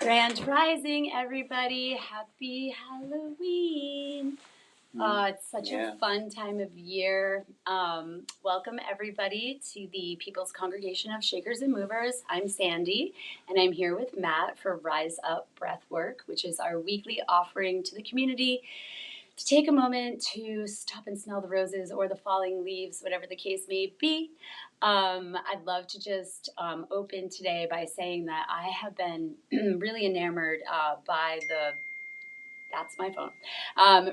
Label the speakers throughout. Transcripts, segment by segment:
Speaker 1: Grand Rising, everybody. Happy Halloween. It's such a fun time of year. Welcome, everybody, to the People's Congregation of Shakers and Movers. I'm Sandy, and I'm here with Matt for Rise Up Breathwork, which is our weekly offering to the community to take a moment to stop and smell the roses or the falling leaves, whatever the case may be. I'd love to just open today by saying that I have been really enamored by the, that's my phone,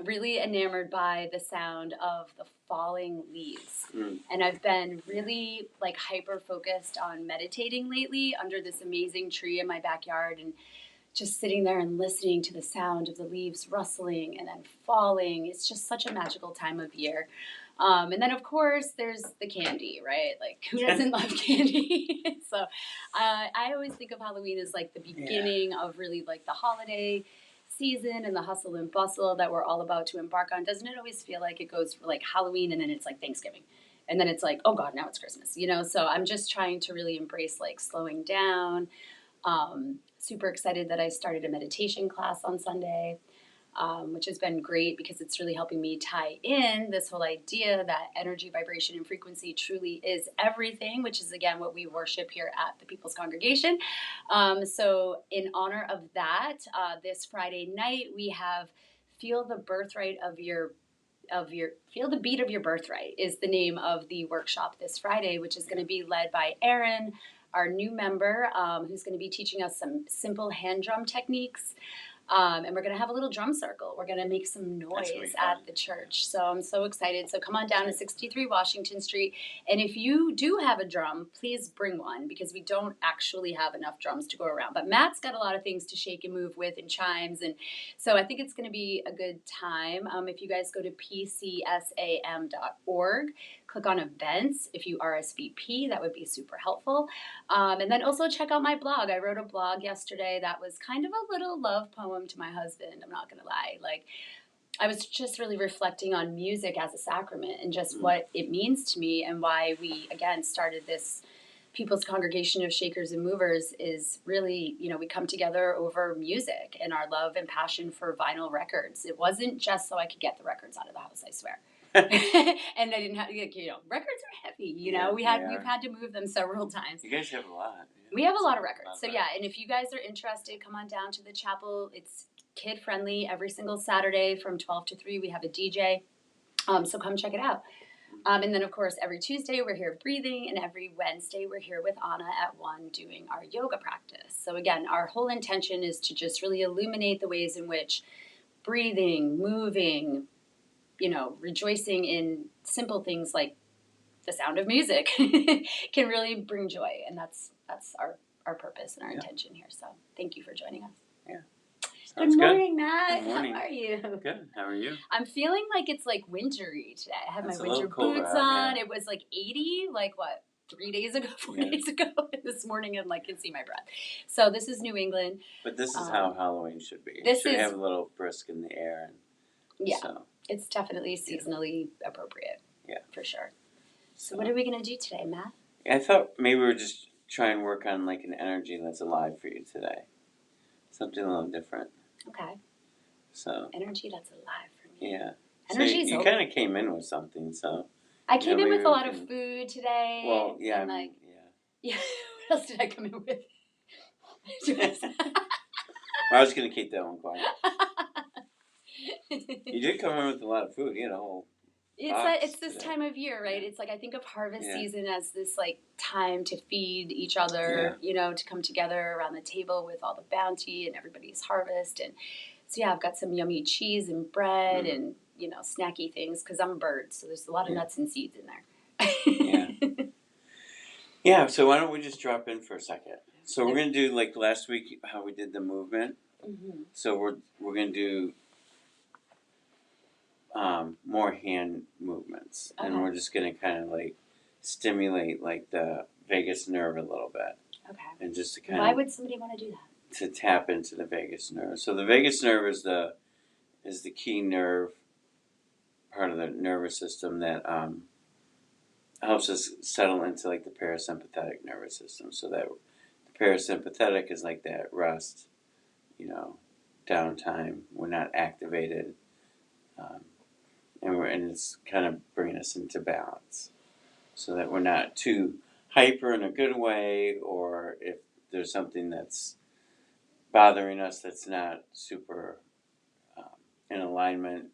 Speaker 1: really enamored by the sound of the falling leaves. And I've been really like hyper focused on meditating lately under this amazing tree in my backyard, and just sitting there and listening to the sound of the leaves rustling and then falling. It's just such a magical time of year. And then, of course, there's the candy, right? Like, who doesn't love candy? So I always think of Halloween as like the beginning of really like the holiday season and the hustle and bustle that we're all about to embark on. Doesn't it always feel like it goes for like Halloween and then it's like Thanksgiving? And then it's like, oh God, now it's Christmas, you know? So I'm just trying to really embrace like slowing down. Super excited that I started a meditation class on Sunday, which has been great because it's really helping me tie in this whole idea that energy, vibration, and frequency truly is everything, which is, again, what we worship here at the People's Congregation. So in honor of that, this Friday night, we have Feel the Birthright of your Feel the Beat of Your Birthright is the name of the workshop this Friday, which is going to be led by Erin, our new member, who's going to be teaching us some simple hand drum techniques. And we're going to have a little drum circle. We're going to make some noise at the church. So I'm so excited. So come on down to 63 Washington Street. And if you do have a drum, please bring one, because we don't actually have enough drums to go around. But Matt's got a lot of things to shake and move with, and chimes. And so I think it's going to be a good time. If you guys go to pcsam.org, click on events. If you RSVP, that would be super helpful. And then also check out my blog. I wrote a blog yesterday that was kind of a little love poem to my husband. I'm not going to lie. Like, I was just really reflecting on music as a sacrament and just what it means to me, and why we, again, started this People's Congregation of Shakers and Movers is really, you know, we come together over music and our love and passion for vinyl records. It wasn't just so I could get the records out of the house, I swear. And I didn't have, you know, records are heavy, you know, we've had to move them several times.
Speaker 2: You guys have a lot.
Speaker 1: We have a lot of records. So yeah, and if you guys are interested, come on down to the chapel. It's kid friendly. Every single Saturday from 12 to 3, we have a DJ. So come check it out. And then, of course, every Tuesday we're here breathing, and every Wednesday we're here with Anna at 1 doing our yoga practice. So again, our whole intention is to just really illuminate the ways in which breathing, moving, you know, rejoicing in simple things like the sound of music can really bring joy. And that's our purpose and our intention here. So thank you for joining us.
Speaker 2: Yeah.
Speaker 1: Good morning, Matt.
Speaker 2: Good morning.
Speaker 1: How are you?
Speaker 2: Good. How are you?
Speaker 1: I'm feeling like it's like wintry today. I have my winter boots on. Yeah. It was like 80, like what, 3 days ago, 4 days ago. This morning, and like can see my breath. So this is New England.
Speaker 2: But this is how Halloween should be. It should have a little brisk in the air. And so.
Speaker 1: It's definitely seasonally appropriate.
Speaker 2: Yeah.
Speaker 1: For sure. So what are we going to do today, Matt?
Speaker 2: I thought maybe we'd just try and work on like an energy that's alive for you today. Something a little different.
Speaker 1: Okay.
Speaker 2: So.
Speaker 1: Energy that's alive for me.
Speaker 2: Yeah.
Speaker 1: Energy.
Speaker 2: So you kind of came in with something, so.
Speaker 1: I came in with a lot of food today.
Speaker 2: Well, yeah.
Speaker 1: And like, yeah. What else did I come in with?
Speaker 2: I was going to keep that one quiet. You did come in with a lot of food, you know.
Speaker 1: It's this time of year, right? It's like I think of harvest season as this like time to feed each other, you know, to come together around the table with all the bounty and everybody's harvest. And so I've got some yummy cheese and bread and, you know, snacky things because I'm a bird, so there's a lot of nuts and seeds in there.
Speaker 2: Yeah, so why don't we just drop in for a second? So we're going to do like last week how we did the movement. Mm-hmm. So we're going to do more hand movements, and we're just going to kind of like stimulate like the vagus nerve a little bit. Okay. And just to kind
Speaker 1: Why would somebody want to do that?
Speaker 2: To tap into the vagus nerve. So the vagus nerve is the key nerve part of the nervous system that helps us settle into like the parasympathetic nervous system. So that the parasympathetic is like that rest, downtime. We're not activated, um, and it's kind of bringing us into balance, so that we're not too hyper in a good way, or if there's something that's bothering us that's not super in alignment,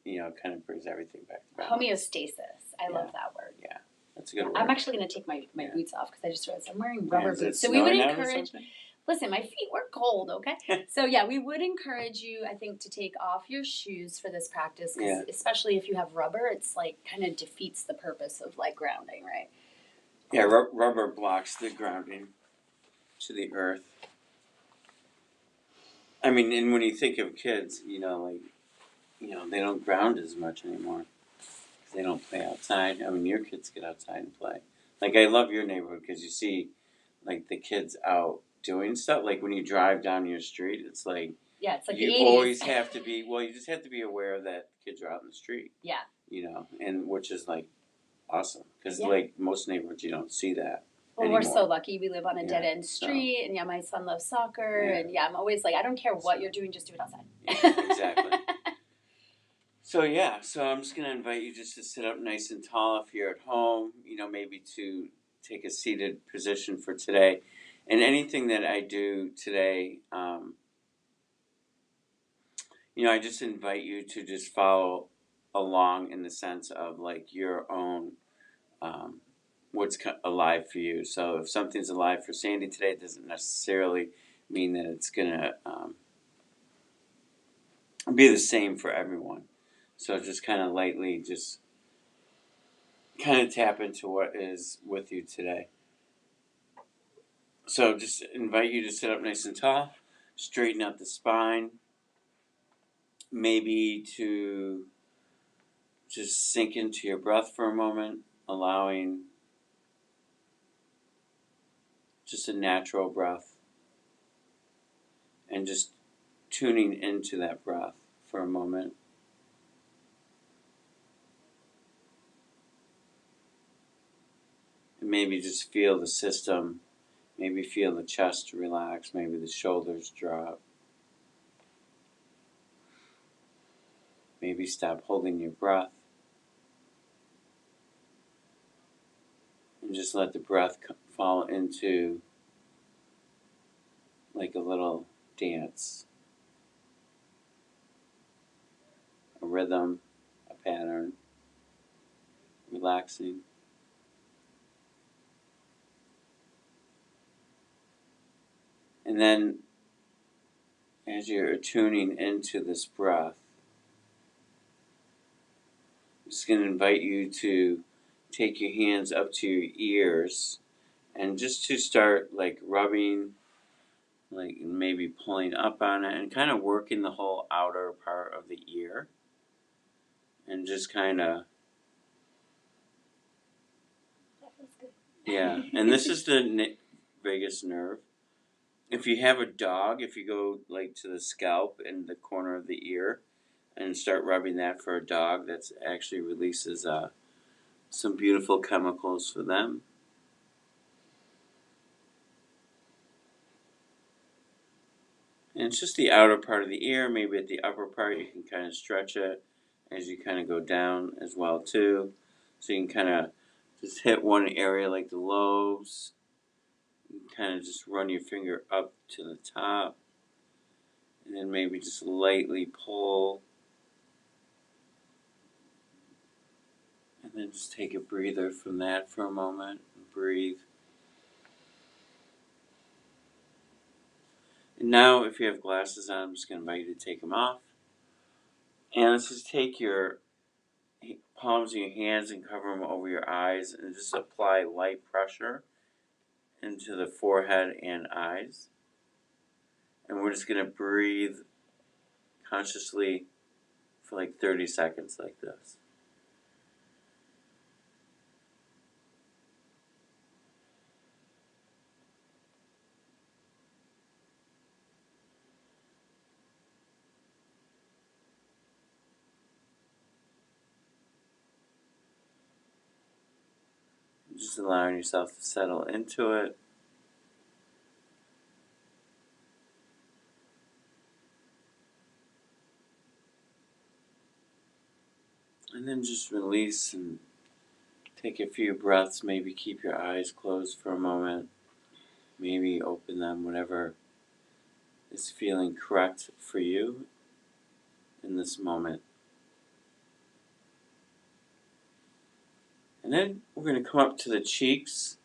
Speaker 2: kind of brings everything back to balance.
Speaker 1: Homeostasis. I love that word.
Speaker 2: Yeah, that's a good word.
Speaker 1: I'm actually going to take my boots off because I just realized I'm wearing rubber boots.
Speaker 2: So we would encourage.
Speaker 1: Listen, my feet were cold, okay? So, we would encourage you, I think, to take off your shoes for this practice, because especially if you have rubber, it's like kind of defeats the purpose of like grounding, right?
Speaker 2: Yeah, rubber blocks the grounding to the earth. I mean, and when you think of kids, they don't ground as much anymore. They don't play outside. I mean, your kids get outside and play. Like, I love your neighborhood because you see, like, the kids out doing stuff. Like, when you drive down your street, it's like...
Speaker 1: Yeah, it's like
Speaker 2: you
Speaker 1: the 80s.
Speaker 2: Always have to be... Well, you just have to be aware that kids are out in the street.
Speaker 1: Yeah.
Speaker 2: And which is, like, awesome. Because, like, most neighborhoods, you don't see that
Speaker 1: anymore. We're so lucky. We live on a dead-end street, and my son loves soccer, and I'm always like, I don't care what you're doing, just do it outside.
Speaker 2: Yeah, exactly. So I'm just going to invite you just to sit up nice and tall if you're at home, maybe to take a seated position for today. And anything that I do today, I just invite you to just follow along in the sense of like your own, what's alive for you. So if something's alive for Sandy today, it doesn't necessarily mean that it's going to be the same for everyone. So just kind of lightly, just kind of tap into what is with you today. So just invite you to sit up nice and tall, straighten out the spine, maybe to just sink into your breath for a moment, allowing just a natural breath, and just tuning into that breath for a moment. And maybe just feel the system, maybe feel the chest relax, maybe the shoulders drop. Maybe stop holding your breath. And just let the breath fall into like a little dance. A rhythm, a pattern, relaxing. And then, as you're tuning into this breath, I'm just going to invite you to take your hands up to your ears and just to start like rubbing, like maybe pulling up on it and kind of working the whole outer part of the ear. And just kind of...
Speaker 1: That feels good.
Speaker 2: Yeah, and this is the vagus nerve. If you have a dog, if you go like to the scalp and the corner of the ear and start rubbing that for a dog, that actually releases some beautiful chemicals for them. And it's just the outer part of the ear. Maybe at the upper part you can kind of stretch it as you kind of go down as well too. So you can kind of just hit one area like the lobes. You can kind of just run your finger up to the top. And then maybe just lightly pull. And then just take a breather from that for a moment. And breathe. And now, if you have glasses on, I'm just going to invite you to take them off. And let's just take your palms of your hands and cover them over your eyes and just apply light pressure into the forehead and eyes. And we're just going to breathe consciously for like 30 seconds like this. Just allowing yourself to settle into it. And then just release and take a few breaths. Maybe keep your eyes closed for a moment. Maybe open them, whatever is feeling correct for you in this moment. And then we're going to come up to the cheeks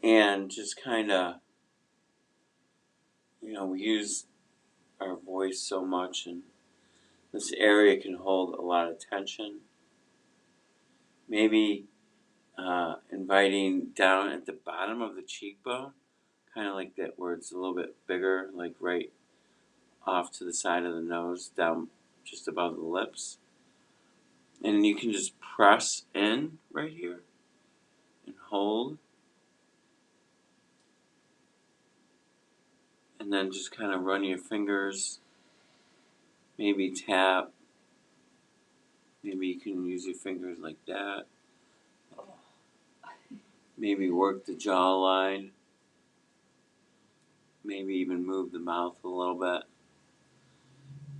Speaker 2: and just kind of, we use our voice so much, and this area can hold a lot of tension. Maybe inviting down at the bottom of the cheekbone, kind of like that where it's a little bit bigger, like right off to the side of the nose, down just above the lips. And you can just press in right here and hold. And then just kind of run your fingers, maybe tap. Maybe you can use your fingers like that. Maybe work the jawline. Maybe even move the mouth a little bit.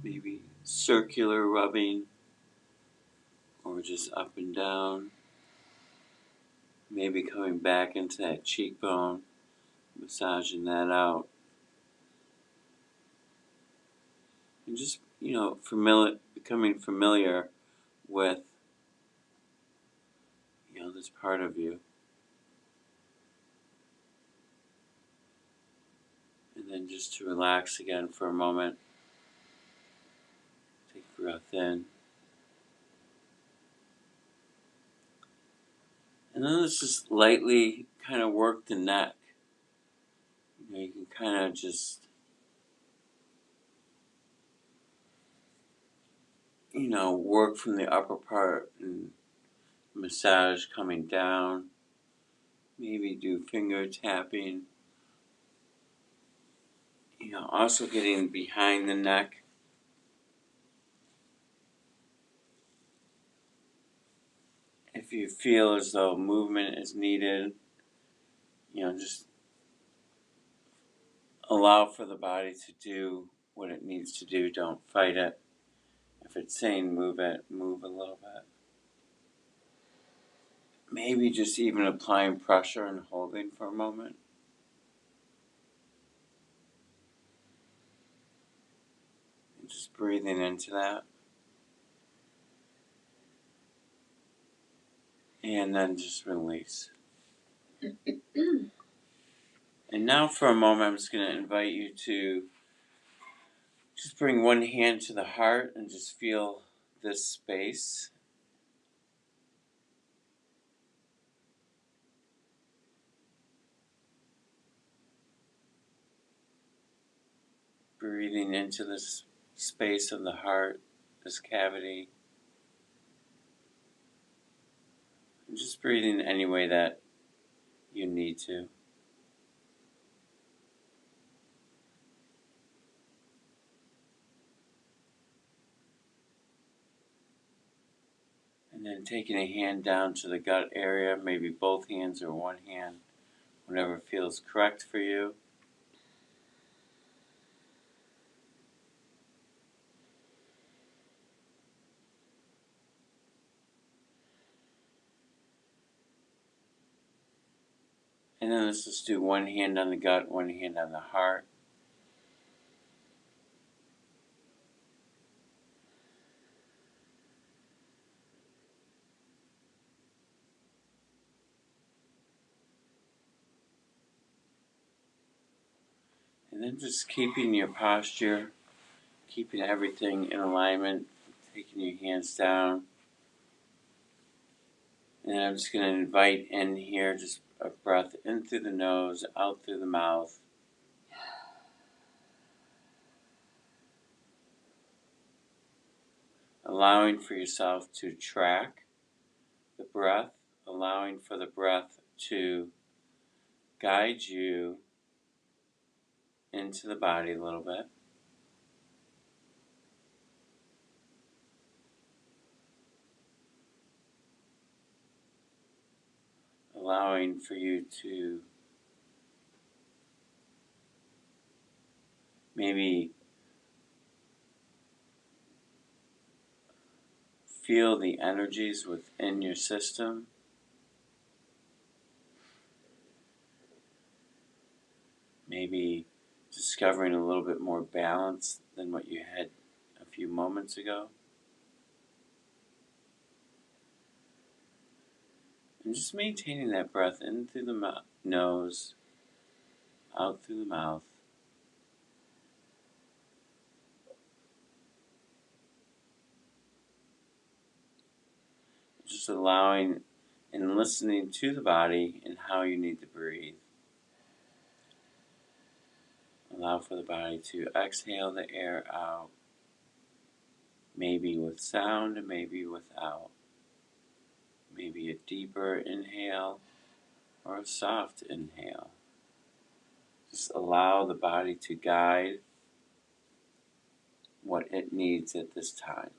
Speaker 2: Maybe circular rubbing, or just up and down. Maybe coming back into that cheekbone, massaging that out. And just, becoming familiar with, this part of you. And then just to relax again for a moment. Take a breath in. And then let's just lightly kind of work the neck. You can kind of just, work from the upper part and massage coming down. Maybe do finger tapping. Also getting behind the neck. If you feel as though movement is needed, just allow for the body to do what it needs to do. Don't fight it. If it's saying move it, move a little bit. Maybe just even applying pressure and holding for a moment. And just breathing into that. And then just release. And now for a moment, I'm just going to invite you to just bring one hand to the heart and just feel this space. Breathing into this space of the heart, this cavity. And just breathing any way that you need to. And then taking a hand down to the gut area, maybe both hands or one hand, whatever feels correct for you. And then let's just do one hand on the gut, one hand on the heart. And then just keeping your posture, keeping everything in alignment, taking your hands down. And I'm just going to invite in here just a breath in through the nose, out through the mouth. Allowing for yourself to track the breath, allowing for the breath to guide you into the body a little bit. Allowing for you to maybe feel the energies within your system. Maybe discovering a little bit more balance than what you had a few moments ago. And just maintaining that breath in through the nose, out through the mouth. Just allowing and listening to the body and how you need to breathe. Allow for the body to exhale the air out, maybe with sound and maybe without. Maybe a deeper inhale or a soft inhale. Just allow the body to guide what it needs at this time.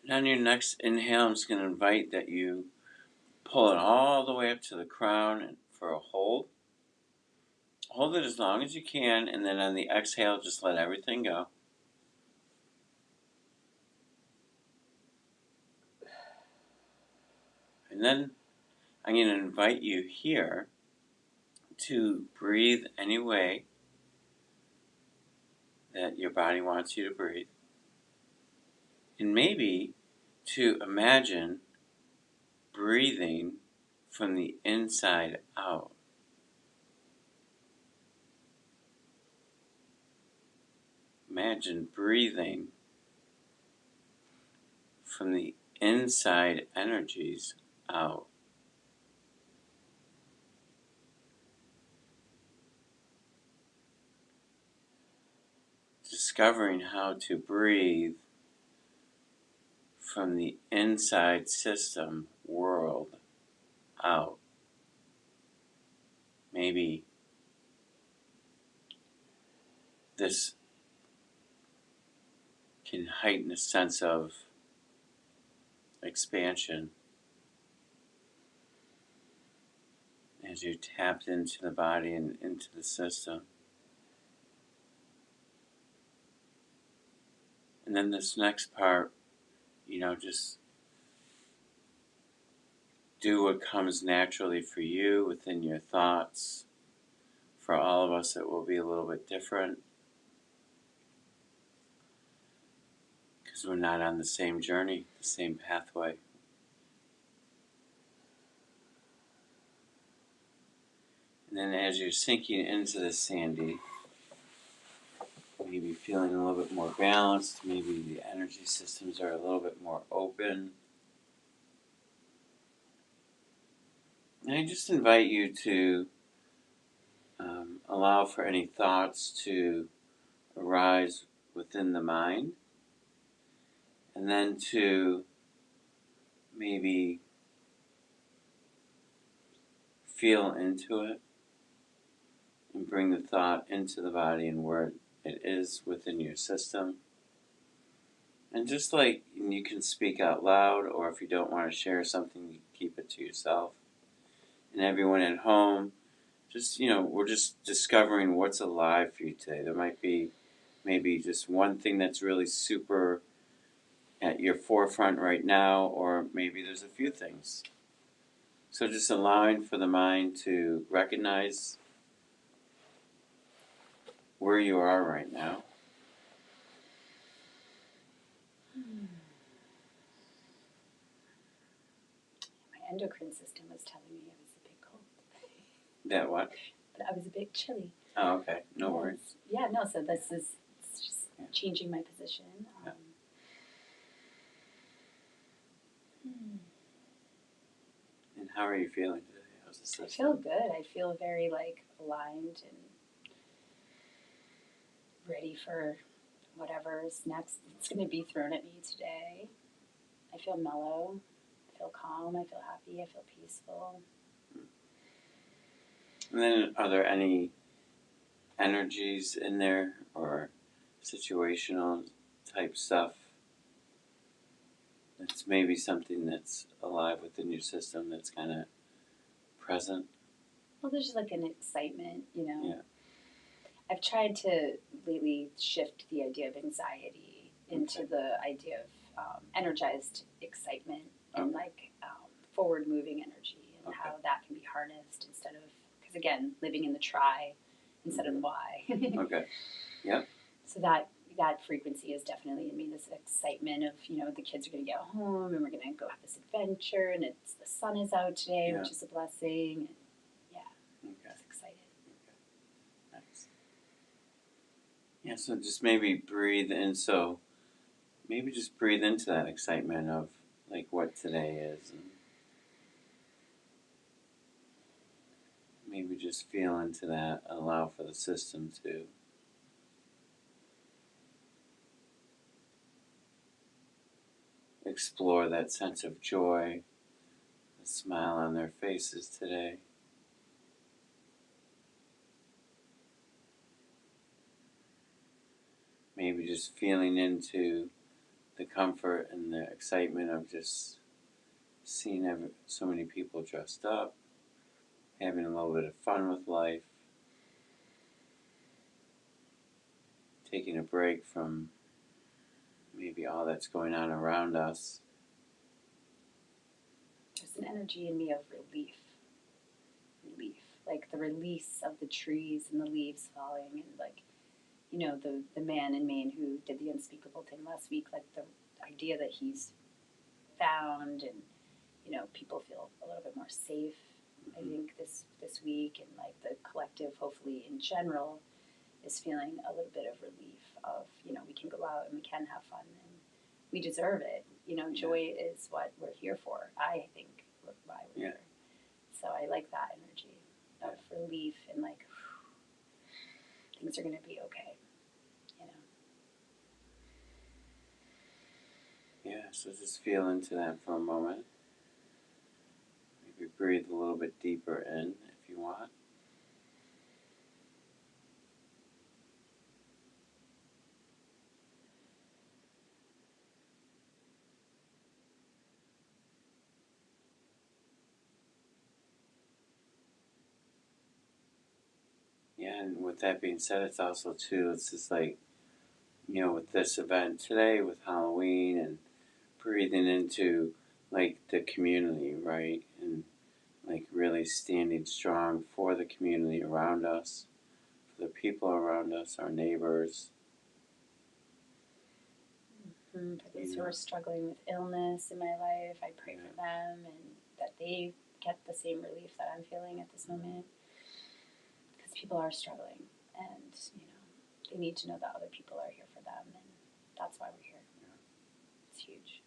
Speaker 2: And on your next inhale, I'm just going to invite that you pull it all the way up to the crown and for a hold. Hold it as long as you can, and then on the exhale, just let everything go. And then I'm going to invite you here to breathe any way that your body wants you to breathe. And maybe to imagine breathing from the inside out. Imagine breathing from the inside energies out. Discovering how to breathe from the inside system world out. Maybe this can heighten a sense of expansion as you tapped into the body and into the system. And then this next part, just do what comes naturally for you within your thoughts. For all of us, it will be a little bit different because we're not on the same journey, the same pathway. And then as you're sinking into the Sandy, maybe feeling a little bit more balanced, maybe the energy systems are a little bit more open. And I just invite you to allow for any thoughts to arise within the mind, and then to maybe feel into it and bring the thought into the body and where it is within your system. And just like you can speak out loud, or if you don't want to share something, you keep it to yourself. And everyone at home, we're just discovering what's alive for you today. There might be maybe just one thing that's really super at your forefront right now, or maybe there's a few things. So just allowing for the mind to recognize where you are right now.
Speaker 1: My endocrine system was telling me I was a bit cold.
Speaker 2: That what?
Speaker 1: But I was a bit chilly.
Speaker 2: Oh, okay. No worries.
Speaker 1: Yeah, no, so it's just changing my position.
Speaker 2: And how are you feeling today? How's the system?
Speaker 1: I feel good. I feel very aligned and ready for whatever's next that's going to be thrown at me today. I feel mellow. I feel calm. I feel happy. I feel peaceful.
Speaker 2: And then are there any energies in there or situational type stuff It's maybe something that's alive within your system that's kind of present.
Speaker 1: Well, there's just like an excitement,
Speaker 2: Yeah.
Speaker 1: I've tried to lately shift the idea of anxiety into the idea of energized excitement and forward moving energy and how that can be harnessed instead of, because again, living in the try instead of the why.
Speaker 2: Okay. Yep.
Speaker 1: So that frequency is definitely in me, this excitement of, the kids are going to get home and we're going to go have this adventure and the sun is out today, which is a blessing. And just excited.
Speaker 2: Okay. Nice. Yeah, so just maybe breathe in. So maybe just breathe into that excitement of like what today is. And maybe just feel into that. Allow for the system to explore that sense of joy, the smile on their faces today. Maybe just feeling into the comfort and the excitement of just seeing so many people dressed up, having a little bit of fun with life, taking a break from maybe all that's going on around us.
Speaker 1: There's an energy in me of relief, like the release of the trees and the leaves falling, and like, the man in Maine who did the unspeakable thing last week, like the idea that he's found, and people feel a little bit more safe. I think this week, and like the collective, hopefully in general, is feeling a little bit of relief of, we can go out and we can have fun and we deserve it. Joy is what we're here for. I think why we're here. So I like that energy of relief and like, things are going to be okay.
Speaker 2: Yeah, so just feel into that for a moment. Maybe breathe a little bit deeper in if you want. Yeah, and with that being said, it's also too, it's just like, with this event today, with Halloween, and breathing into like the community, right? And like really standing strong for the community around us, for the people around us, our neighbors.
Speaker 1: For those who are struggling with illness in my life, I pray for them and that they get the same relief that I'm feeling at this moment. Because people are struggling, and they need to know that other people are here for them, and that's why we're here. It's huge.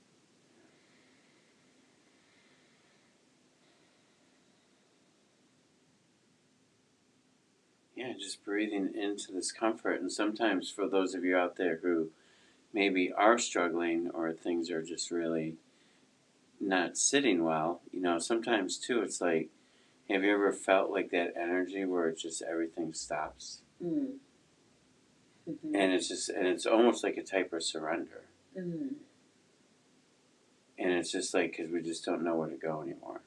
Speaker 2: Yeah, just breathing into this comfort. And sometimes for those of you out there who maybe are struggling or things are just really not sitting well, sometimes too it's like, have you ever felt like that energy where it's just everything stops?
Speaker 1: Mm. Mm-hmm.
Speaker 2: And it's almost like a type of surrender.
Speaker 1: Mm.
Speaker 2: And it's just like, because we just don't know where to go anymore.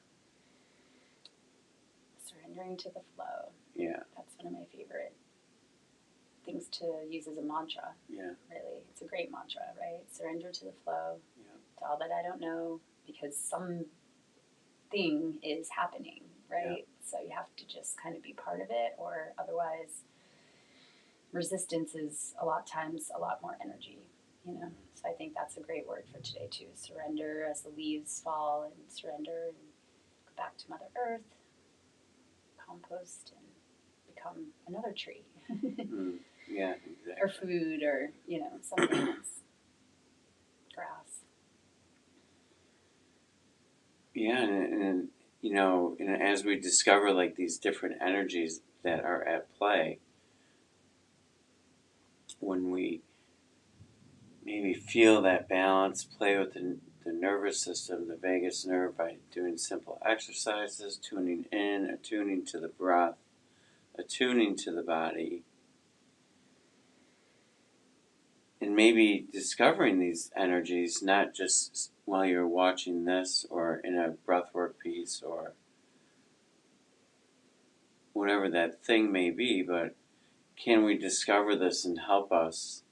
Speaker 1: Surrendering to the flow.
Speaker 2: Yeah.
Speaker 1: That's one of my favorite things to use as a mantra.
Speaker 2: Yeah.
Speaker 1: Really. It's a great mantra, right? Surrender to the flow.
Speaker 2: Yeah.
Speaker 1: To all that I don't know, because something is happening, right? Yeah. So you have to just kind of be part of it, or otherwise resistance is a lot more energy, So I think that's a great word for today too. Surrender as the leaves fall, and surrender and go back to Mother Earth, compost, and become another tree.
Speaker 2: Yeah, exactly.
Speaker 1: Or food, or something else. Grass.
Speaker 2: Yeah, and as we discover like these different energies that are at play, when we maybe feel that balance, play with the nervous system, the vagus nerve, by doing simple exercises, tuning in, attuning to the breath, attuning to the body. and maybe discovering these energies, not just while you're watching this or in a breathwork piece or whatever that thing may be, but can we discover this and help us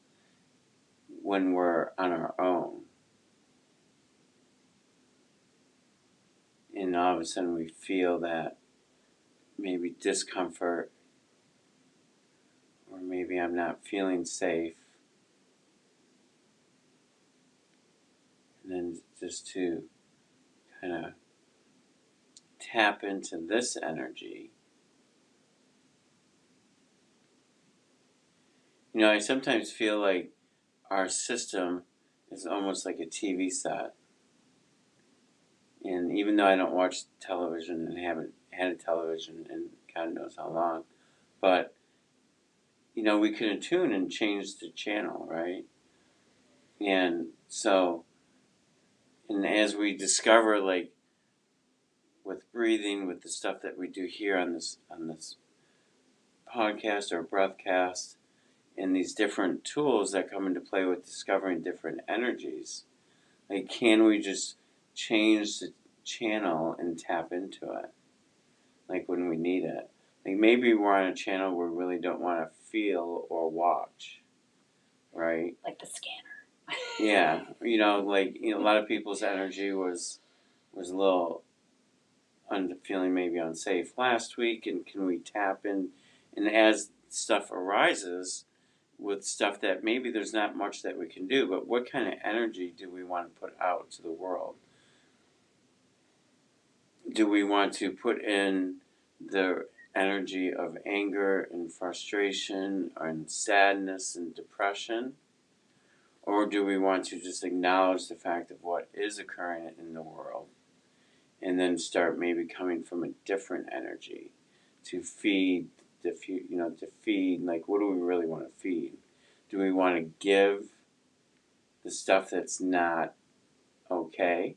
Speaker 2: when we're on our own? And all of a sudden we feel that maybe discomfort, or maybe I'm not feeling safe. And then just to kind of tap into this energy. You know, I sometimes feel like our system is almost like a TV set. And even though I don't watch television and haven't had a television in God knows how long, but, you know, we can attune and change the channel, right? And so, and as we discover, like, with breathing, with the stuff that we do here on this podcast or breathcast, and these different tools that come into play with discovering different energies, like, can we just change the channel and tap into it, like when we need it? Like maybe we're on a channel where we really don't want to feel or watch, right?
Speaker 1: Like the scanner.
Speaker 2: Yeah, you know, like, you know, a lot of people's energy was a little feeling maybe unsafe last week, and can we tap in? And as stuff arises with stuff that maybe there's not much that we can do, but what kind of energy do we want to put out to the world? Do we want to put in the energy of anger and frustration and sadness and depression? Or do we want to just acknowledge the fact of what is occurring in the world and then start maybe coming from a different energy to feed to feed, like, what do we really want to feed? Do we want to give the stuff that's not okay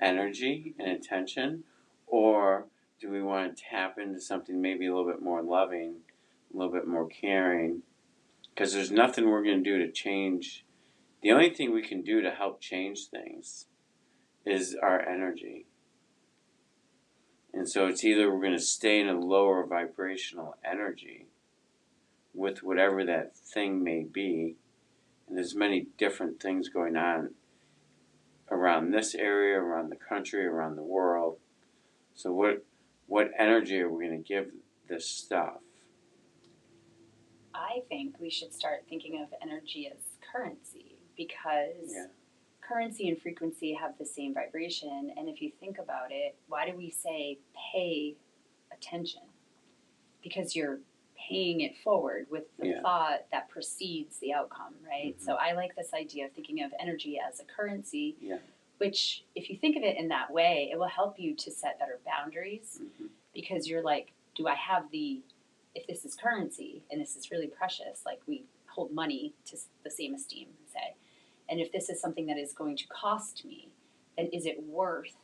Speaker 2: energy and attention? Or do we want to tap into something maybe a little bit more loving, a little bit more caring? Because there's nothing we're going to do to change. The only thing we can do to help change things is our energy. And so it's either we're going to stay in a lower vibrational energy with whatever that thing may be, and there's many different things going on around this area, around the country, around the world. So what energy are we going to give this stuff?
Speaker 1: I think we should start thinking of energy as currency, because currency and frequency have the same vibration. And if you think about it, why do we say pay attention? Because you're paying it forward with the thought that precedes the outcome, right? Mm-hmm. So I like this idea of thinking of energy as a currency, which, if you think of it in that way, it will help you to set better boundaries, because you're like, do I have if this is currency and this is really precious, like we hold money to the same esteem, say, and if this is something that is going to cost me, then is it worth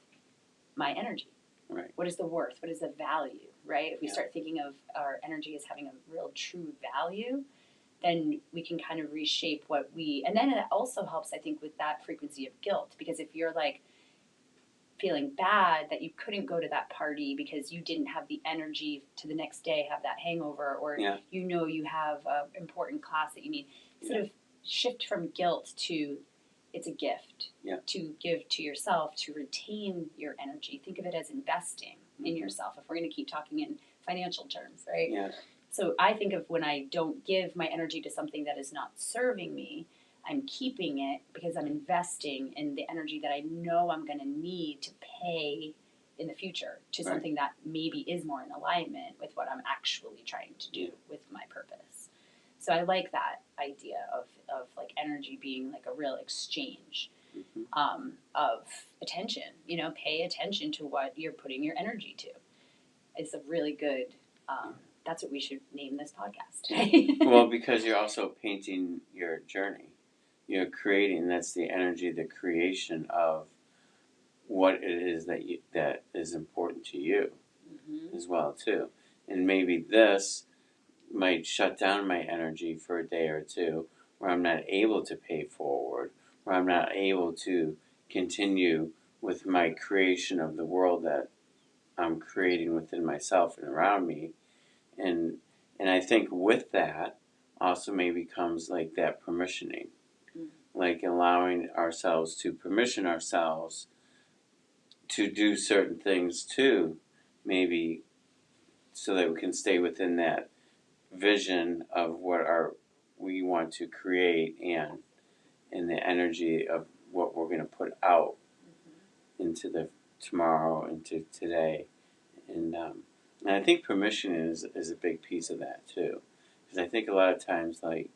Speaker 1: my energy?
Speaker 2: Right.
Speaker 1: What is the worth? What is the value, right? If we start thinking of our energy as having a real true value, then we can kind of reshape and then it also helps, I think, with that frequency of guilt, because if you're like feeling bad that you couldn't go to that party because you didn't have the energy to the next day have that hangover, or you have an important class that you need, sort of shift from guilt to it's a gift to give to yourself to retain your energy. Think of it as investing in yourself, if we're going to keep talking in financial terms, right?
Speaker 2: Yeah.
Speaker 1: So I think of when I don't give my energy to something that is not serving me, I'm keeping it because I'm investing in the energy that I know I'm going to need to pay in the future to something that maybe is more in alignment with what I'm actually trying to do with my purpose. So I like that idea of like energy being like a real exchange of attention. Pay attention to what you're putting your energy to. It's a really good. That's what we should name this podcast.
Speaker 2: Well, because you're also painting your journey. You're creating. That's the energy, the creation of what it is that is important to you as well too. And maybe this might shut down my energy for a day or two, where I'm not able to pay forward, where I'm not able to continue with my creation of the world that I'm creating within myself and around me. And I think with that also maybe comes like that permissioning, like allowing ourselves to permission ourselves to do certain things too, maybe so that we can stay within that vision of what we want to create and the energy of what we're going to put out into the tomorrow, into today. And I think permission is a big piece of that too, because I think a lot of times, like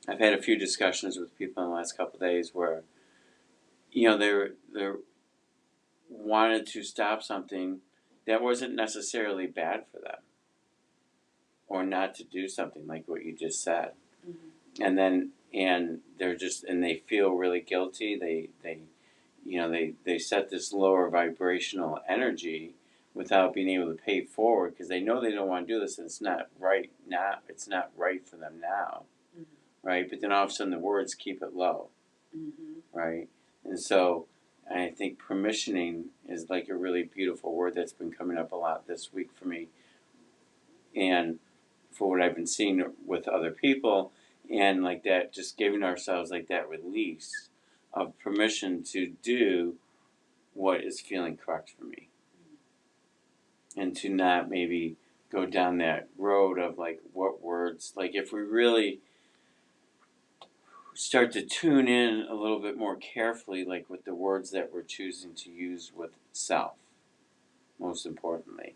Speaker 2: I've had a few discussions with people in the last couple of days where, they're wanted to stop something that wasn't necessarily bad for them, or not to do something like what you just said, and they're just and they feel really guilty. They set this lower vibrational energy without being able to pay forward because they know they don't want to do this and it's not right now. It's not right for them now, right? But then all of a sudden the words keep it low, right? And so I think permissioning is like a really beautiful word that's been coming up a lot this week for me, and for what I've been seeing with other people, and like that, just giving ourselves like that release of permission to do what is feeling correct for me, and to not maybe go down that road of like what words, like if we really start to tune in a little bit more carefully, like with the words that we're choosing to use with self, most importantly.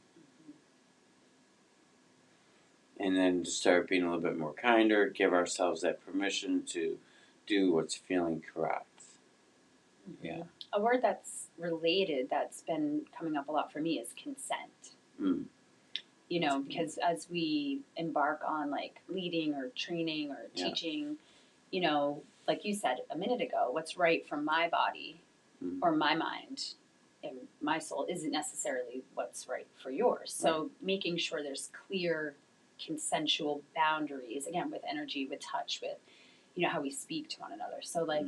Speaker 2: And then to start being a little bit more kinder, give ourselves that permission to do what's feeling correct. Yeah.
Speaker 1: A word that's related that's been coming up a lot for me is consent. Because as we embark on like leading or training or teaching, like you said a minute ago, what's right for my body or my mind and my soul isn't necessarily what's right for yours. So making sure there's clear consensual boundaries, again, with energy, with touch, with, how we speak to one another. So like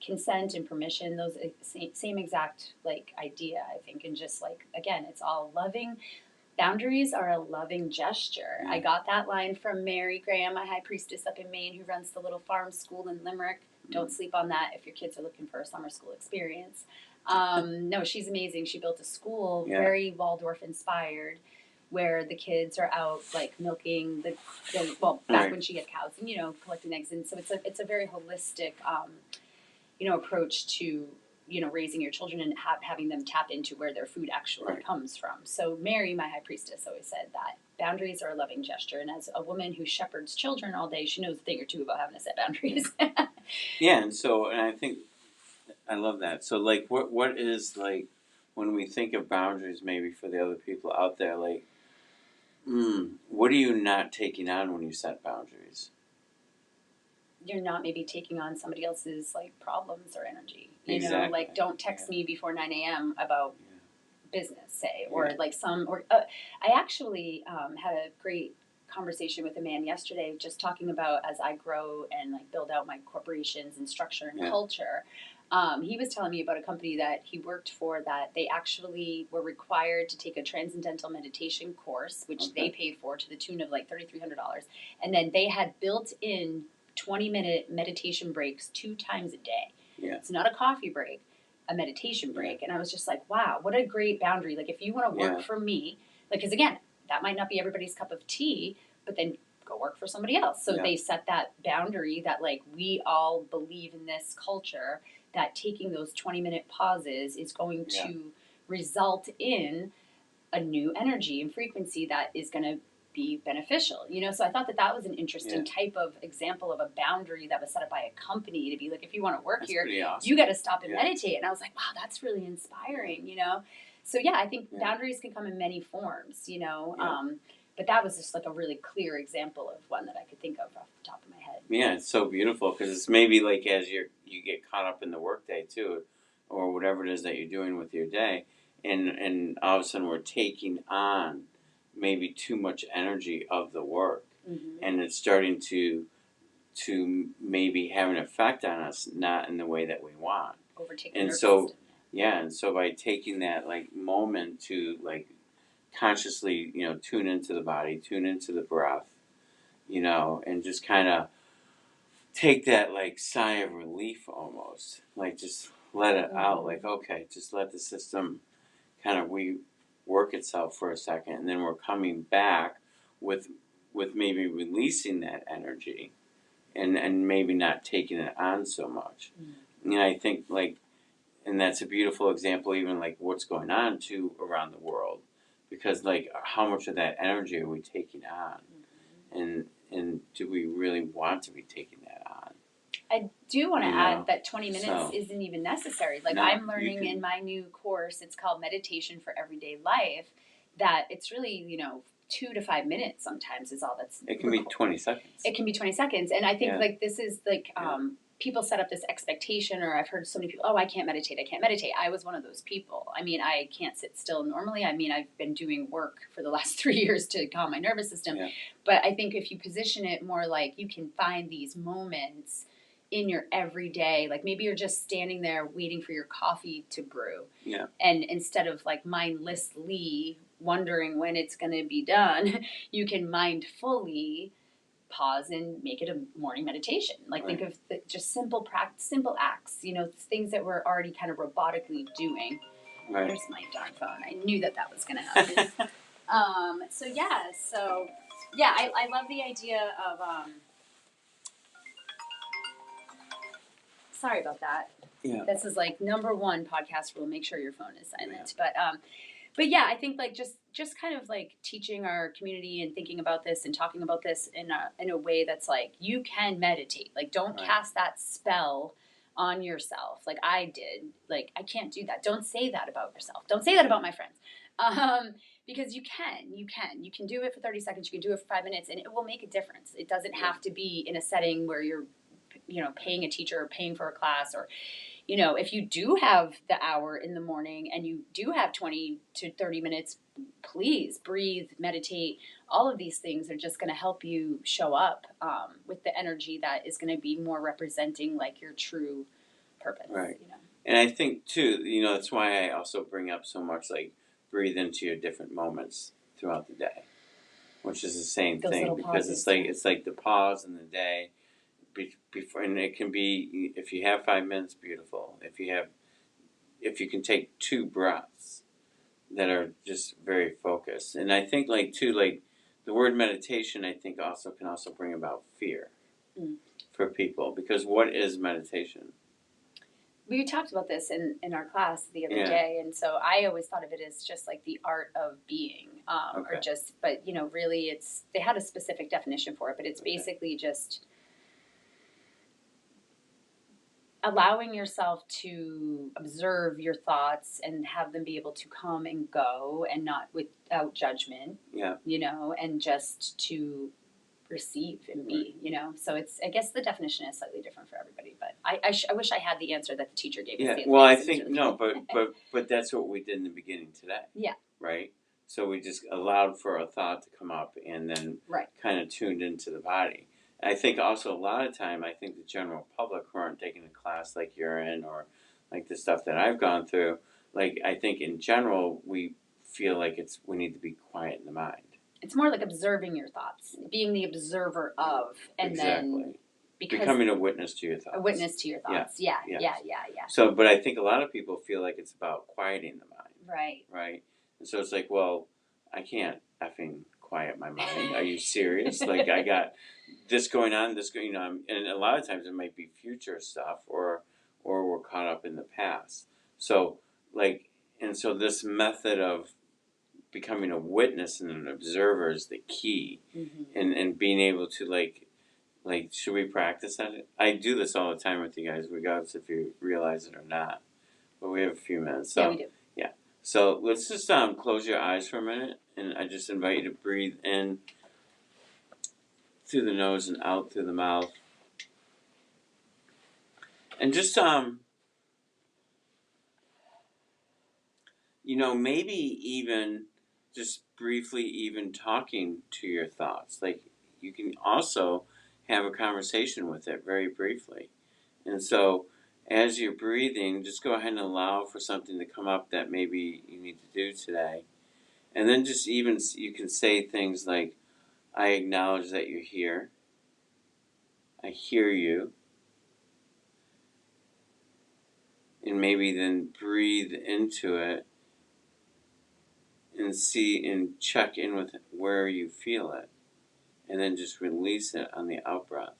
Speaker 1: consent and permission, those same exact like idea, I think. And just like, again, it's all loving. Boundaries are a loving gesture. I got that line from Mary Graham, my high priestess up in Maine, who runs the little farm school in Limerick. Don't sleep on that if your kids are looking for a summer school experience. No, she's amazing. She built a school, very Waldorf inspired, where the kids are out like milking back when she had cows and collecting eggs. And so it's a very holistic approach to raising your children and having them tap into where their food actually comes from. So Mary, my high priestess, always said that boundaries are a loving gesture. And as a woman who shepherds children all day, she knows a thing or two about having to set boundaries.
Speaker 2: And I think I love that. So like what is like when we think of boundaries maybe for the other people out there, like what are you not taking on when you set boundaries?
Speaker 1: You're not maybe taking on somebody else's like problems or energy.
Speaker 2: Exactly.
Speaker 1: Like don't text me before 9 a.m. about business, say, or like I actually had a great conversation with a man yesterday, just talking about as I grow and like build out my corporations and structure and culture. He was telling me about a company that he worked for that they actually were required to take a transcendental meditation course, which they paid for to the tune of like $3,300. And then they had built in 20-minute meditation breaks 2 times a day. It's not a coffee break, a meditation break. And I was just like, wow, what a great boundary. Like if you want to work for me, like, because again, that might not be everybody's cup of tea, but then go work for somebody else. So they set that boundary that like we all believe in this culture that taking those 20-minute pauses is going to result in a new energy and frequency that is going to be beneficial, So I thought that was an interesting type of example of a boundary that was set up by a company to be like, if you want to work here, awesome. You got to stop and meditate. And I was like, wow, that's really inspiring, So I think boundaries can come in many forms, but that was just like a really clear example of one that I could think of off the top of my head.
Speaker 2: Yeah, it's so beautiful because it's maybe like as you get caught up in the workday too, or whatever it is that you're doing with your day, and all of a sudden we're taking on maybe too much energy of the work, and it's starting to to maybe have an effect on us, not in the way that we want.
Speaker 1: Overtake
Speaker 2: And
Speaker 1: the nervous
Speaker 2: so,
Speaker 1: system.
Speaker 2: yeah, and so by taking that like moment to like consciously, tune into the body, tune into the breath, and just kind of take that like sigh of relief almost, like just let it out, like okay, just let the system kind of rework itself for a second, and then we're coming back with maybe releasing that energy, and maybe not taking it on so much. And I think like, and that's a beautiful example, even like what's going on too around the world, because like how much of that energy are we taking on, and do we really want to be taking that on?
Speaker 1: I do want to add that 20 minutes isn't even necessary. Like I'm learning in my new course, it's called Meditation for Everyday Life, that it's really, 2 to 5 minutes sometimes is all that's.
Speaker 2: It can be 20 seconds.
Speaker 1: It can be 20 seconds. And I think like this is like, people set up this expectation, or I've heard so many people, oh, I can't meditate. I was one of those people. I mean, I can't sit still normally. I mean, I've been doing work for the last 3 years to calm my nervous system. Yeah. But I think if you position it more like you can find these moments in your everyday, like maybe you're just standing there waiting for your coffee to brew.
Speaker 2: Yeah.
Speaker 1: And instead of like mindlessly wondering when it's going to be done, you can mindfully pause and make it a morning meditation. Like think of just simple acts, things that we're already kind of robotically doing. Right. There's my darn phone. I knew that was going to happen. I love the idea of, sorry about that.
Speaker 2: Yeah.
Speaker 1: This is like number 1 podcast rule. Make sure your phone is silent. Yeah. But yeah, I think like just kind of like teaching our community and thinking about this and talking about this in a way that's like you can meditate. Like don't cast that spell on yourself like I did. Like I can't do that. Don't say that about yourself. Don't say that about my friends. Because you can do it for 30 seconds. You can do it for 5 minutes, and it will make a difference. It doesn't have to be in a setting where you're paying a teacher or paying for a class, or if you do have the hour in the morning and you do have 20 to 30 minutes, please breathe, meditate. All of these things are just going to help you show up with the energy that is going to be more representing like your true purpose.
Speaker 2: Right. And I think too, that's why I also bring up so much like breathe into your different moments throughout the day, which is the same thing, because it's like the pause in the day. Before, and it can be, if you have 5 minutes, beautiful. If you can take 2 breaths that are just very focused. And I think like too, like the word meditation, I think can also bring about fear for people, because what is meditation?
Speaker 1: We talked about this in our class the other day, and so I always thought of it as just like the art of being, or just, but really they had a specific definition for it, but it's basically just allowing yourself to observe your thoughts and have them be able to come and go, and not without judgment.
Speaker 2: Yeah.
Speaker 1: And just to receive and be. So it's, I guess the definition is slightly different for everybody. But I wish I had the answer that the teacher gave us.
Speaker 2: Yeah. Well, I think no, but that's what we did in the beginning today.
Speaker 1: Yeah.
Speaker 2: Right. So we just allowed for a thought to come up, and then kind of tuned into the body. I think also a lot of time, I think the general public who aren't taking a class like you're in, or like the stuff that I've gone through, like I think in general we feel like we need to be quiet in the mind.
Speaker 1: It's more like observing your thoughts, being the observer of, and then
Speaker 2: becoming a witness to your thoughts.
Speaker 1: A witness to your thoughts. Yeah.
Speaker 2: So, but I think a lot of people feel like it's about quieting the mind.
Speaker 1: Right.
Speaker 2: Right. And so it's like, well, I can't effing quiet my mind. Are you serious? Like I got this going on, and a lot of times it might be future stuff, or we're caught up in the past. So like, and so this method of becoming a witness and an observer is the key, and being able to like, should we practice that? I do this all the time with you guys, regardless if you realize it or not. But we have a few minutes. So,
Speaker 1: yeah, we do.
Speaker 2: Yeah. So let's just close your eyes for a minute, and I just invite you to breathe in through the nose and out through the mouth. And just, maybe even just briefly even talking to your thoughts. Like you can also have a conversation with it very briefly. And so as you're breathing, just go ahead and allow for something to come up that maybe you need to do today. And then just even, you can say things like, I acknowledge that you're here. I hear you. And maybe then breathe into it and see and check in with where you feel it. And then just release it on the out breath.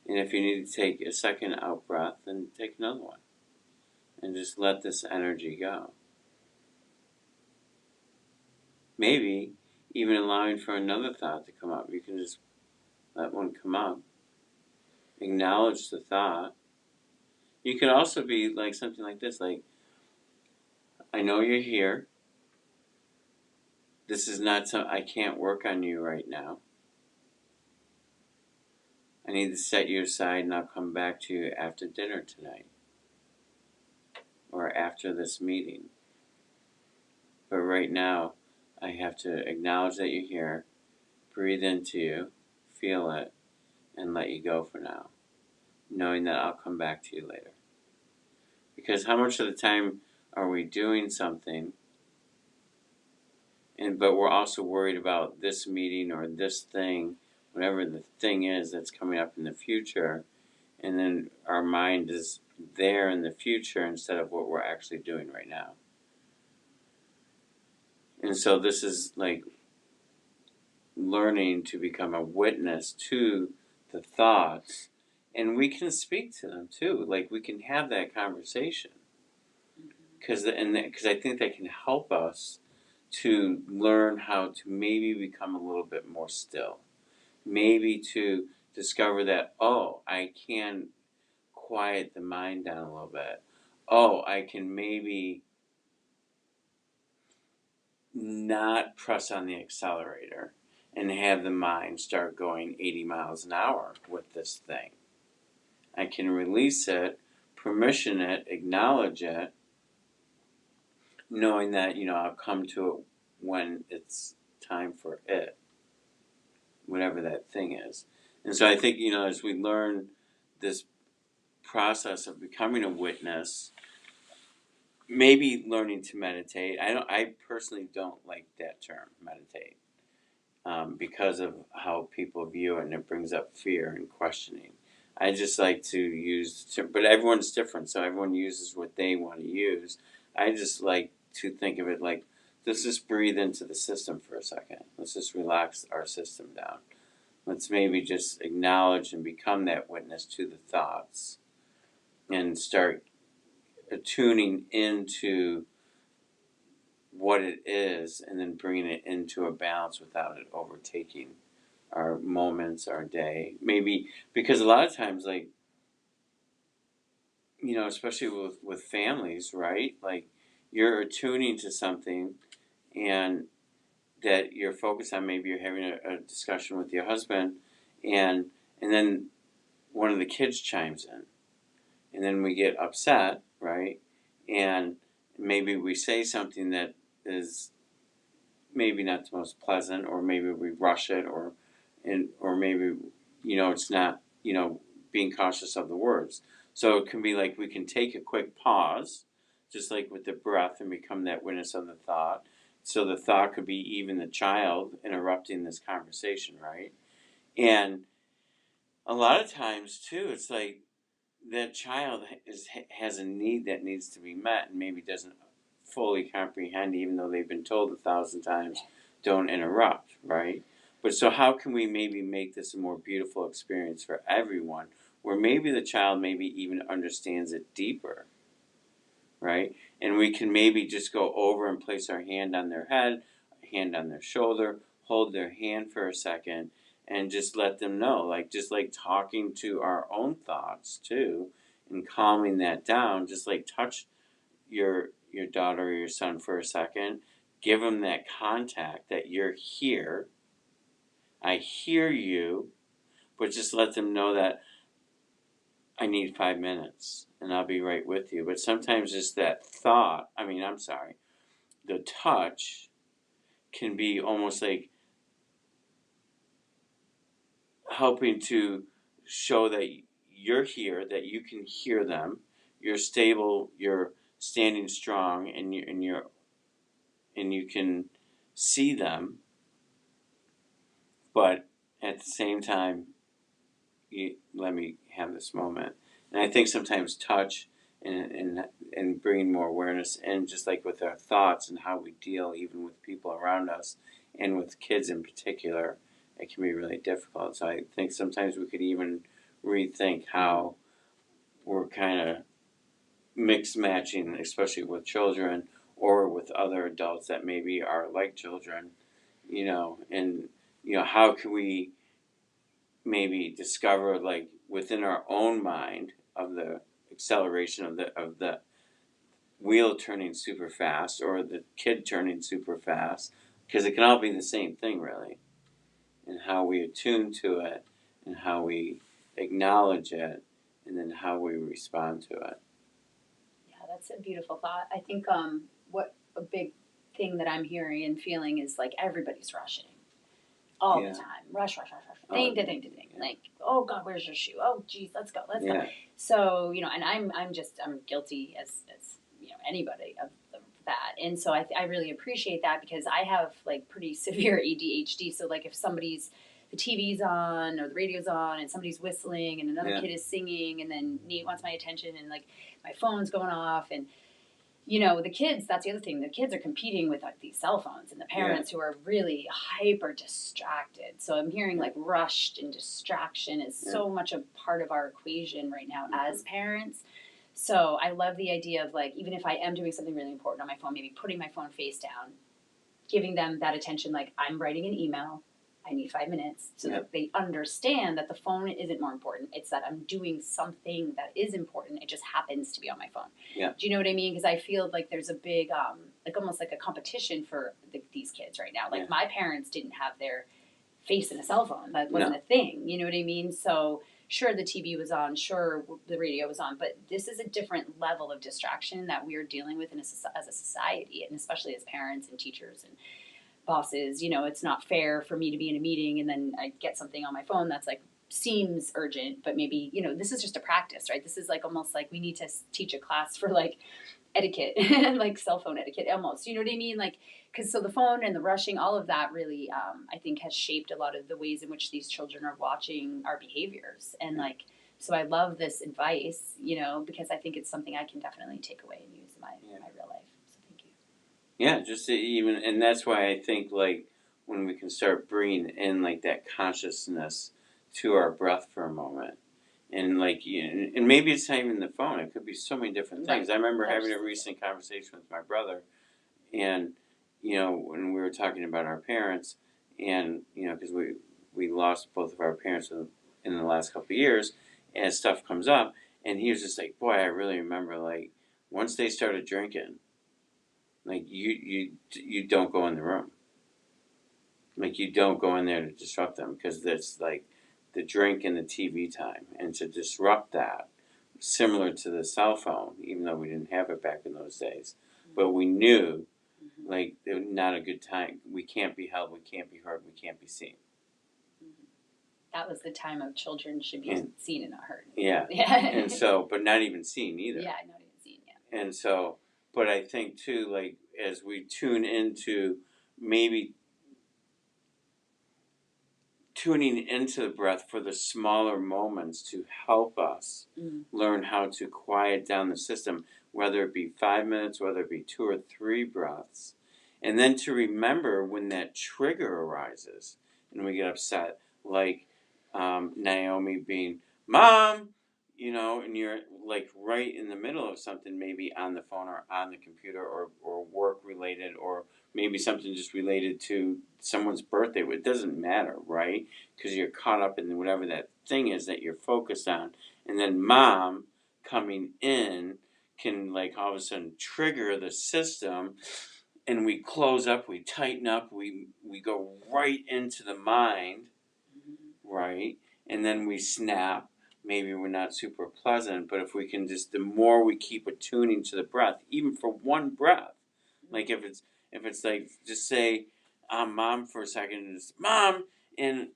Speaker 2: And if you need to take a second out breath, then take another one. And just let this energy go. Maybe even allowing for another thought to come up. You can just let one come up. Acknowledge the thought. You could also be like something like this, like, I know you're here. This is not I can't work on you right now. I need to set you aside and I'll come back to you after dinner tonight. Or after this meeting. But right now, I have to acknowledge that you're here, breathe into you, feel it, and let you go for now. Knowing that I'll come back to you later. Because how much of the time are we doing something, but we're also worried about this meeting or this thing, whatever the thing is that's coming up in the future, and then our mind is there in the future instead of what we're actually doing right now. And so this is like learning to become a witness to the thoughts, and we can speak to them too. Like we can have that conversation. Because I think that can help us to learn how to maybe become a little bit more still. Maybe to discover that, oh, I can quiet the mind down a little bit. Oh, I can maybe not press on the accelerator and have the mind start going 80 miles an hour with this thing. I can release it, permission it, acknowledge it, knowing that, I'll come to it when it's time for it, whatever that thing is. And so I think, as we learn this process of becoming a witness, maybe learning to meditate. I personally don't like that term, meditate, because of how people view it, and it brings up fear and questioning. I just like to use, but everyone's different, so everyone uses what they want to use. I just like to think of it like, let's just breathe into the system for a second. Let's just relax our system down. Let's maybe just acknowledge and become that witness to the thoughts and start tuning into what it is and then bringing it into a balance without it overtaking our moments, our day. Maybe because a lot of times, like, especially with families, right? Like, you're attuning to something and that you're focused on. Maybe you're having a discussion with your husband, and then one of the kids chimes in, and then we get upset, right? And maybe we say something that is maybe not the most pleasant, or maybe we rush it, or maybe it's not, being cautious of the words. So it can be like we can take a quick pause, just like with the breath, and become that witness of the thought. So the thought could be even the child interrupting this conversation, right? And a lot of times too, it's like that child has a need that needs to be met, and maybe doesn't fully comprehend, even though they've been told 1,000 times, don't interrupt, right? But so how can we maybe make this a more beautiful experience for everyone, where maybe the child maybe even understands it deeper, right? And we can maybe just go over and place our hand on their head, hand on their shoulder, hold their hand for a second, and just let them know, like, just like talking to our own thoughts too, and calming that down. Just like touch your daughter or your son for a second, give them that contact that you're here, I hear you, but just let them know that I need 5 minutes and I'll be right with you. But sometimes just that the touch can be almost like helping to show that you're here, that you can hear them, you're stable, you're standing strong, and you can see them, but at the same time, you let me have this moment. And I think sometimes touch and bringing more awareness, and just like with our thoughts and how we deal even with people around us and with kids in particular, it can be really difficult. So I think sometimes we could even rethink how we're kind of mix matching, especially with children or with other adults that maybe are like children, and how can we maybe discover, like, within our own mind, of the acceleration of the wheel turning super fast or the kid turning super fast, because it can all be the same thing really, and how we attune to it and how we acknowledge it and then how we respond to it.
Speaker 1: Yeah, that's a beautiful thought. I think what a big thing that I'm hearing and feeling is like everybody's rushing all the time. Rush. Thing to thing. Yeah. Like, oh God, where's your shoe? Oh geez, let's go. Yeah. So, and I'm guilty as anybody of that. And so I really appreciate that, because I have like pretty severe ADHD. So like if the TV's on or the radio's on and somebody's whistling and another kid is singing, and then Nate wants my attention and like my phone's going off, and the kids, that's the other thing. The kids are competing with like these cell phones, and the parents who are really hyper distracted. So I'm hearing like rushed, and distraction is so much a part of our equation right now as parents. So I love the idea of like, even if I am doing something really important on my phone, maybe putting my phone face down, giving them that attention, like I'm writing an email, I need 5 minutes, so that they understand that the phone isn't more important. It's that I'm doing something that is important. It just happens to be on my phone. Yeah. Do you know what I mean? Because I feel like there's a big, like almost like a competition for these kids right now. Like my parents didn't have their face in a cell phone. That wasn't a thing. You know what I mean? So sure, the TV was on, sure, the radio was on, but this is a different level of distraction that we are dealing with as a society, and especially as parents and teachers and bosses. It's not fair for me to be in a meeting and then I get something on my phone that's like seems urgent, but maybe, this is just a practice, right? This is like almost like we need to teach a class for like etiquette, like cell phone etiquette almost, you know what I mean? Like, because so the phone and the rushing, all of that really, I think has shaped a lot of the ways in which these children are watching our behaviors. And like, so I love this advice, because I think it's something I can definitely take away and use in my real life.
Speaker 2: Yeah, just to even, and that's why I think like when we can start bringing in like that consciousness to our breath for a moment, and like and maybe it's not even the phone. It could be so many different things. I remember having a recent conversation with my brother, and when we were talking about our parents, and because we lost both of our parents in the last couple of years, and stuff comes up, and he was just like, boy, I really remember like once they started drinking. Like you don't go in the room. Like you don't go in there to disrupt them, because that's like the drink and the TV time, and to disrupt that, similar to the cell phone, even though we didn't have it back in those days, but we knew like it was not a good time. We can't be held, we can't be heard, we can't be seen.
Speaker 1: That was the time of children should be seen and not heard.
Speaker 2: Yeah. And so, but not even seen either.
Speaker 1: Yeah, not even seen. Yeah.
Speaker 2: And so. But I think too, like as we tune into maybe tuning into the breath for the smaller moments to help us learn how to quiet down the system, whether it be 5 minutes, whether it be 2 or 3 breaths, and then to remember when that trigger arises and we get upset, like Naomi being, Mom, and you're like right in the middle of something, maybe on the phone or on the computer or work related, or maybe something just related to someone's birthday. It doesn't matter, right? Because you're caught up in whatever that thing is that you're focused on. And then Mom coming in can like all of a sudden trigger the system, and we close up, we tighten up, we go right into the mind, right? And then we snap. Maybe we're not super pleasant, but if we can just, the more we keep attuning to the breath, even for one breath, like if it's like, just say, Mom for a second, and just, Mom, and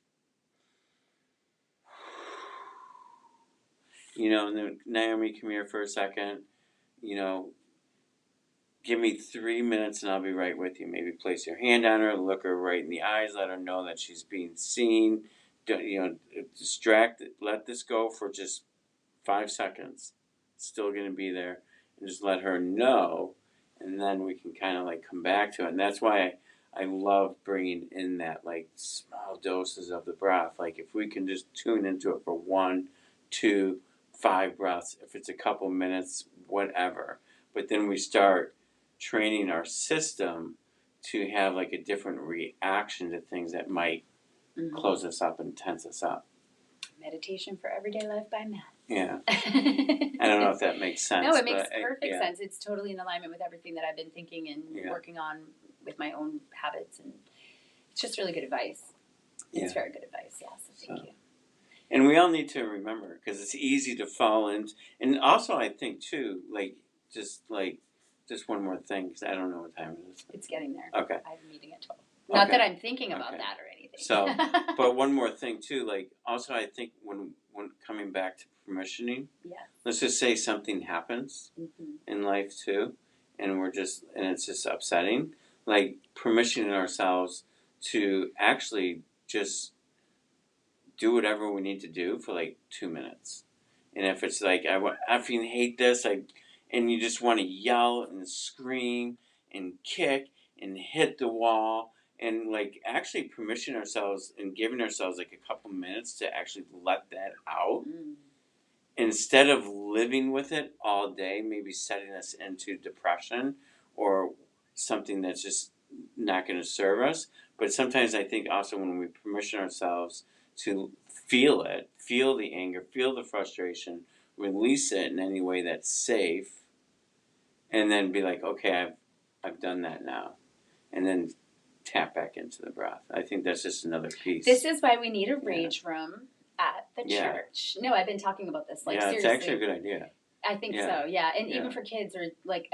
Speaker 2: And then, Naomi, come here for a second. Give me 3 minutes and I'll be right with you. Maybe place your hand on her, look her right in the eyes, let her know that she's being seen. Don't, distract, let this go for just 5 seconds. It's still going to be there. And just let her know, and then we can kind of come back to it. And that's why I love bringing in that small doses of the breath. If we can just tune into it for 1, 2, 5 breaths, if it's a couple minutes, whatever. But then we start training our system to have a different reaction to things that might close us up and tense us up.
Speaker 1: Meditation for Everyday Life by Matt.
Speaker 2: Yeah. I don't know if that makes sense.
Speaker 1: No, it makes perfect sense. It's totally in alignment with everything that I've been thinking and working on with my own habits. And it's just really good advice. It's very good advice, so thank you.
Speaker 2: And we all need to remember, because it's easy to fall into, and also I think too, just one more thing, because I don't know what time it is.
Speaker 1: It's getting there.
Speaker 2: Okay.
Speaker 1: I have a meeting at 12. Not that I'm thinking about that or anything.
Speaker 2: So, but one more thing too, also I think when coming back to permissioning, let's just say something happens in life too, and it's just upsetting, permissioning ourselves to actually just do whatever we need to do for 2 minutes. And if it's I effing hate this, and you just want to yell and scream and kick and hit the wall, and actually permission ourselves and giving ourselves a couple minutes to actually let that out, instead of living with it all day, maybe setting us into depression or something that's just not going to serve us. But sometimes I think also when we permission ourselves to feel it, feel the anger, feel the frustration, release it in any way that's safe, and then be okay, I've done that now, and then tap back into the breath. I think that's just another piece.
Speaker 1: This is why we need a rage room at the church. No, I've been talking about this. Seriously.
Speaker 2: It's actually a good idea.
Speaker 1: I think so, and even for kids, or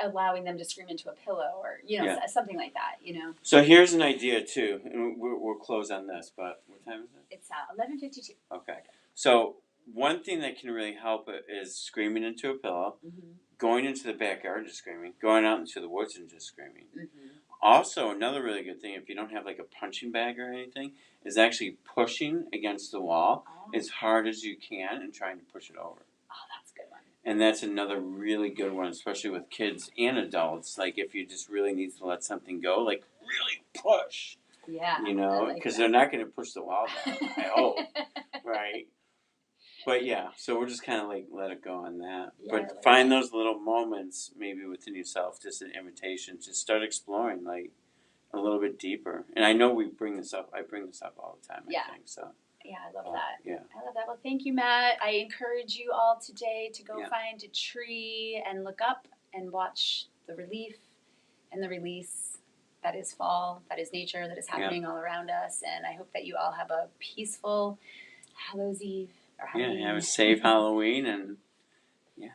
Speaker 1: allowing them to scream into a pillow, or something like that.
Speaker 2: So here's an idea too, and we'll close on this. But what time is it?
Speaker 1: It's 11:52.
Speaker 2: Okay. So one thing that can really help is screaming into a pillow, going into the backyard and just screaming, going out into the woods and just screaming. Also, another really good thing, if you don't have a punching bag or anything, is actually pushing against the wall as hard as you can and trying to push it over.
Speaker 1: Oh, that's a good one.
Speaker 2: And that's another really good one, especially with kids and adults. If you just really need to let something go, really push.
Speaker 1: Yeah.
Speaker 2: Because they're not going to push the wall down, I hope. Right? But so we're just kind of let it go on that. But find those little moments maybe within yourself, just an invitation to start exploring a little bit deeper. And I know I bring this up all the time, I think. So.
Speaker 1: Yeah, I love that.
Speaker 2: Yeah.
Speaker 1: I love that. Well, thank you, Matt. I encourage you all today to go find a tree and look up and watch the relief and the release that is fall, that is nature, that is happening all around us. And I hope that you all have a peaceful Hallows Eve. Or Halloween.
Speaker 2: Have a safe Halloween, and